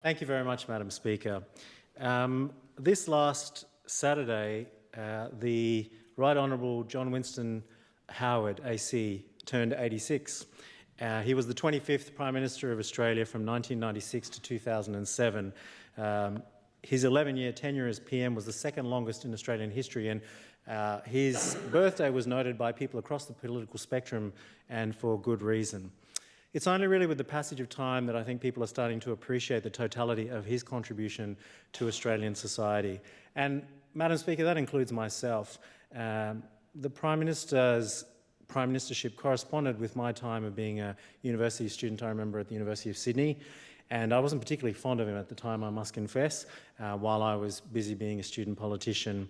Thank you very much, Madam Speaker. This last Saturday, the Right Honourable John Winston Howard, AC, turned 86. He was the 25th Prime Minister of Australia from 1996 to 2007. His 11-year tenure as PM was the second longest in Australian history, and his birthday was noted by people across the political spectrum, and for good reason. It's only really with the passage of time that I think people are starting to appreciate the totality of his contribution to Australian society. And, Madam Speaker, that includes myself. The Prime Minister's Prime Ministership corresponded with my time of being a university student, I remember, at the University of Sydney, and I wasn't particularly fond of him at the time, I must confess, while I was busy being a student politician.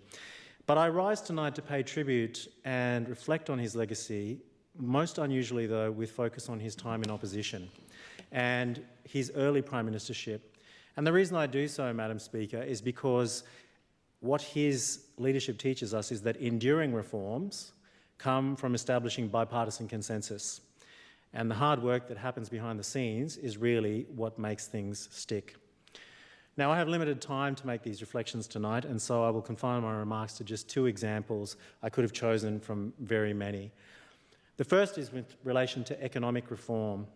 But I rise tonight to pay tribute and reflect on his legacy, most unusually, though, with focus on his time in opposition and his early Prime Ministership. And the reason I do so, Madam Speaker, is because what his leadership teaches us is that enduring reforms come from establishing bipartisan consensus. And the hard work that happens behind the scenes is really what makes things stick. Now, I have limited time to make these reflections tonight, and so I will confine my remarks to just two examples I could have chosen from very many. The first is with relation to economic reform.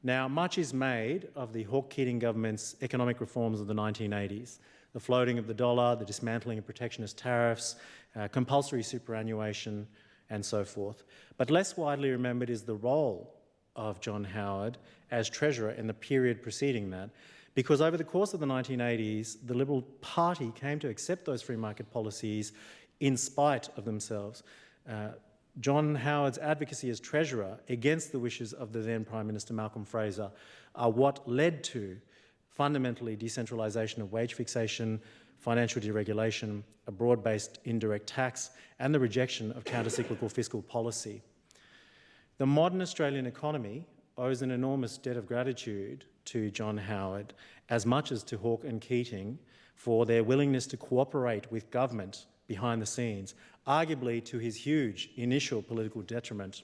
Now, much is made of the Hawke-Keating government's economic reforms of the 1980s, the floating of the dollar, the dismantling of protectionist tariffs, compulsory superannuation, and so forth. But less widely remembered is the role of John Howard as Treasurer in the period preceding that, because over the course of the 1980s, the Liberal Party came to accept those free market policies in spite of themselves. John Howard's advocacy as Treasurer against the wishes of the then Prime Minister Malcolm Fraser are what led to fundamentally decentralisation of wage fixation, financial deregulation, a broad-based indirect tax, and the rejection of counter-cyclical fiscal policy. The modern Australian economy owes an enormous debt of gratitude to John Howard, as much as to Hawke and Keating, for their willingness to cooperate with government behind the scenes, arguably to his huge initial political detriment.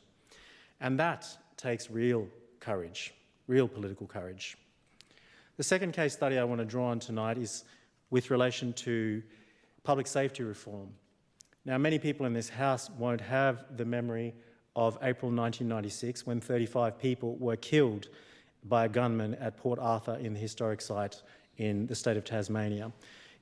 And that takes real courage, real political courage. The second case study I want to draw on tonight is with relation to public safety reform. Now, many people in this House won't have the memory of April 1996, when 35 people were killed by a gunman at Port Arthur in the historic site in the state of Tasmania.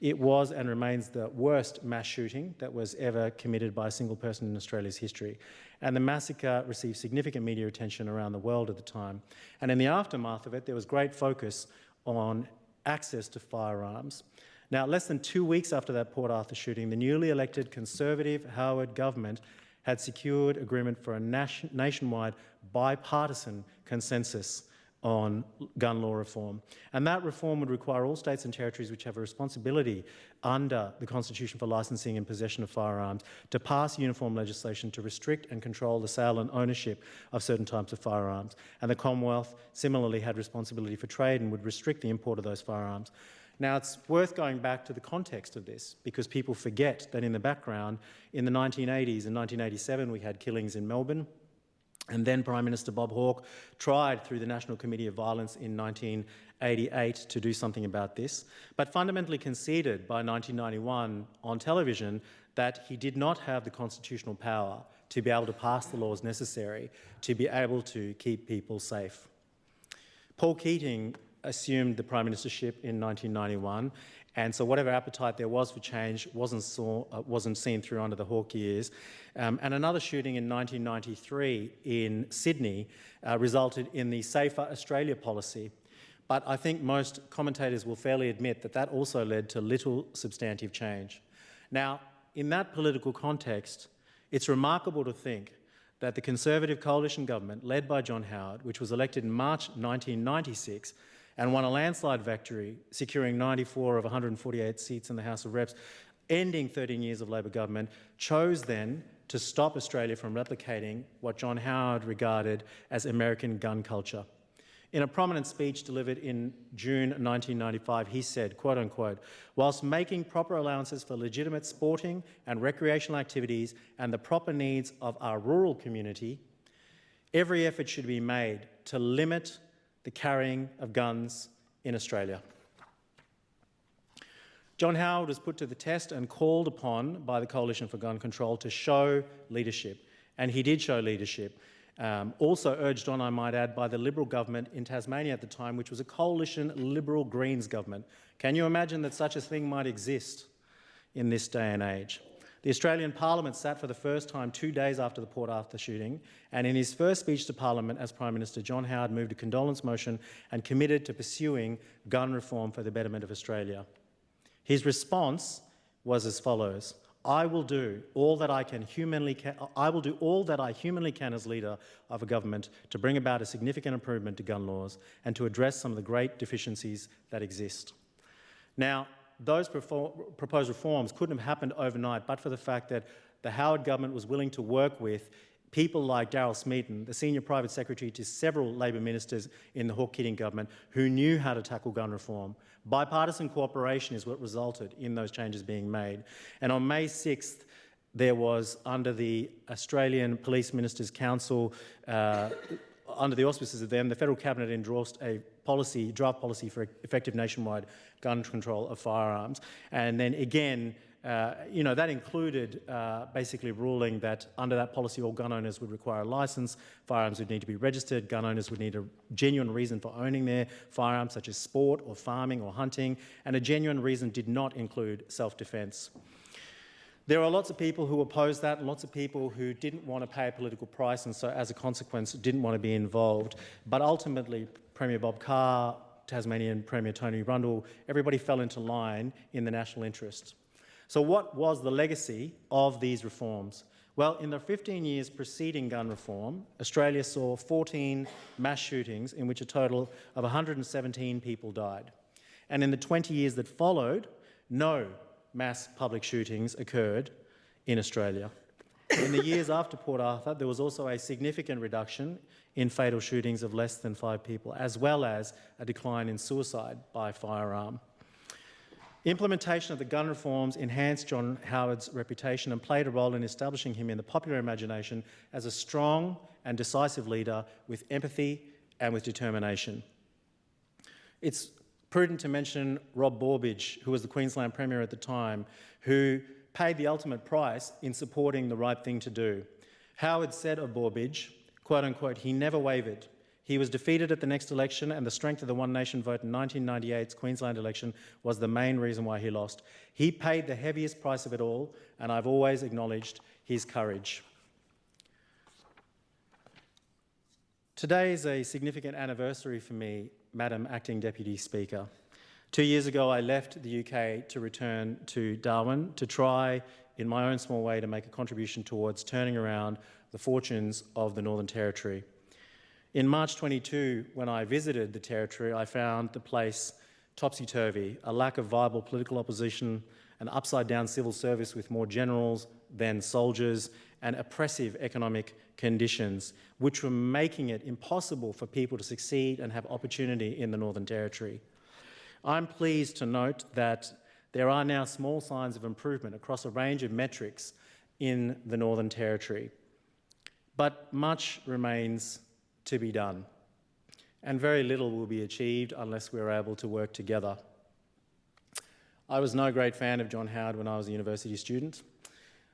It was and remains the worst mass shooting that was ever committed by a single person in Australia's history. And the massacre received significant media attention around the world at the time. And in the aftermath of it, there was great focus on access to firearms. Now, less than 2 weeks after that Port Arthur shooting, the newly elected Conservative Howard government had secured agreement for a nationwide bipartisan consensus on gun law reform. And that reform would require all states and territories which have a responsibility under the Constitution for licensing and possession of firearms to pass uniform legislation to restrict and control the sale and ownership of certain types of firearms. And the Commonwealth similarly had responsibility for trade and would restrict the import of those firearms. Now, it's worth going back to the context of this, because people forget that in the background, in the 1980s and 1987, we had killings in Melbourne. And then Prime Minister Bob Hawke tried through the National Committee of Violence in 1988 to do something about this, but fundamentally conceded by 1991 on television that he did not have the constitutional power to be able to pass the laws necessary to be able to keep people safe. Paul Keating assumed the Prime Ministership in 1991, and so whatever appetite there was for change wasn't seen through under the Hawke years. And another shooting in 1993 in Sydney resulted in the Safer Australia policy. But I think most commentators will fairly admit that that also led to little substantive change. Now, in that political context, it's remarkable to think that the Conservative coalition government, led by John Howard, which was elected in March 1996, and won a landslide victory, securing 94 of 148 seats in the House of Reps, ending 13 years of Labor government, chose then to stop Australia from replicating what John Howard regarded as American gun culture. In a prominent speech delivered in June 1995, he said, quote unquote, "Whilst making proper allowances for legitimate sporting and recreational activities and the proper needs of our rural community, every effort should be made to limit the carrying of guns in Australia." John Howard was put to the test and called upon by the Coalition for Gun Control to show leadership, and he did show leadership. Also urged on, I might add, by the Liberal government in Tasmania at the time, which was a coalition Liberal Greens government. Can you imagine that such a thing might exist in this day and age? The Australian Parliament sat for the first time 2 days after the Port Arthur shooting, and in his first speech to Parliament as Prime Minister, John Howard moved a condolence motion and committed to pursuing gun reform for the betterment of Australia. His response was as follows: I will do all that I humanly can as leader of a government to bring about a significant improvement to gun laws and to address some of the great deficiencies that exist. Now, those proposed reforms couldn't have happened overnight, but for the fact that the Howard government was willing to work with people like Darryl Smeaton, the senior private secretary to several Labor ministers in the Hawke Keating government, who knew how to tackle gun reform. Bipartisan cooperation is what resulted in those changes being made. And on May 6th, there was, under the Australian Police Ministers' Council, under the auspices of them, the Federal Cabinet endorsed a draft policy for effective nationwide gun control of firearms. And then again, that included basically ruling that under that policy, all gun owners would require a licence, firearms would need to be registered, gun owners would need a genuine reason for owning their firearms, such as sport or farming or hunting, and a genuine reason did not include self-defence. There are lots of people who opposed that and lots of people who didn't want to pay a political price and so, as a consequence, didn't want to be involved. But ultimately, Premier Bob Carr, Tasmanian Premier Tony Rundle, everybody fell into line in the national interest. So what was the legacy of these reforms? Well, in the 15 years preceding gun reform, Australia saw 14 mass shootings in which a total of 117 people died. And in the 20 years that followed, no mass public shootings occurred in Australia. In the years after Port Arthur, there was also a significant reduction in fatal shootings of less than 5 people, as well as a decline in suicide by firearm. Implementation of the gun reforms enhanced John Howard's reputation and played a role in establishing him in the popular imagination as a strong and decisive leader with empathy and with determination. It's prudent to mention Rob Borbidge, who was the Queensland Premier at the time, who paid the ultimate price in supporting the right thing to do. Howard said of Borbidge, quote unquote, he never wavered. He was defeated at the next election and the strength of the One Nation vote in 1998's Queensland election was the main reason why he lost. He paid the heaviest price of it all, and I've always acknowledged his courage. Today is a significant anniversary for me, Madam Acting Deputy Speaker. 2 years ago, I left the UK to return to Darwin to try, in my own small way, to make a contribution towards turning around the fortunes of the Northern Territory. In March 22, when I visited the Territory, I found the place topsy-turvy, a lack of viable political opposition, an upside-down civil service with more generals than soldiers, and oppressive economic conditions, which were making it impossible for people to succeed and have opportunity in the Northern Territory. I'm pleased to note that there are now small signs of improvement across a range of metrics in the Northern Territory, but much remains to be done, and very little will be achieved unless we're able to work together. I was no great fan of John Howard when I was a university student.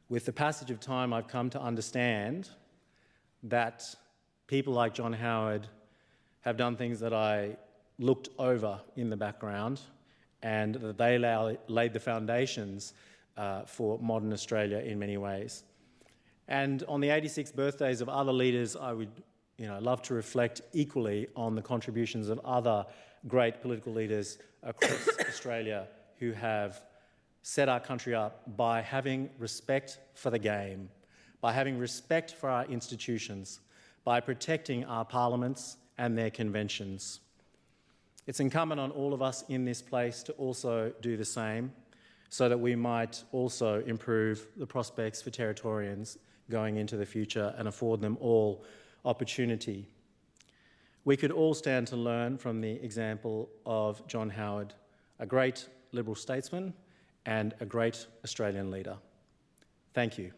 With the passage of time, I've come to understand that people like John Howard have done things that I looked over in the background, and that they laid the foundations for modern Australia in many ways. And on the 86th birthdays of other leaders, I would love to reflect equally on the contributions of other great political leaders across Australia who have set our country up by having respect for the game, by having respect for our institutions, by protecting our parliaments and their conventions. It's incumbent on all of us in this place to also do the same so that we might also improve the prospects for Territorians going into the future and afford them all opportunity. We could all stand to learn from the example of John Howard, a great Liberal statesman and a great Australian leader. Thank you.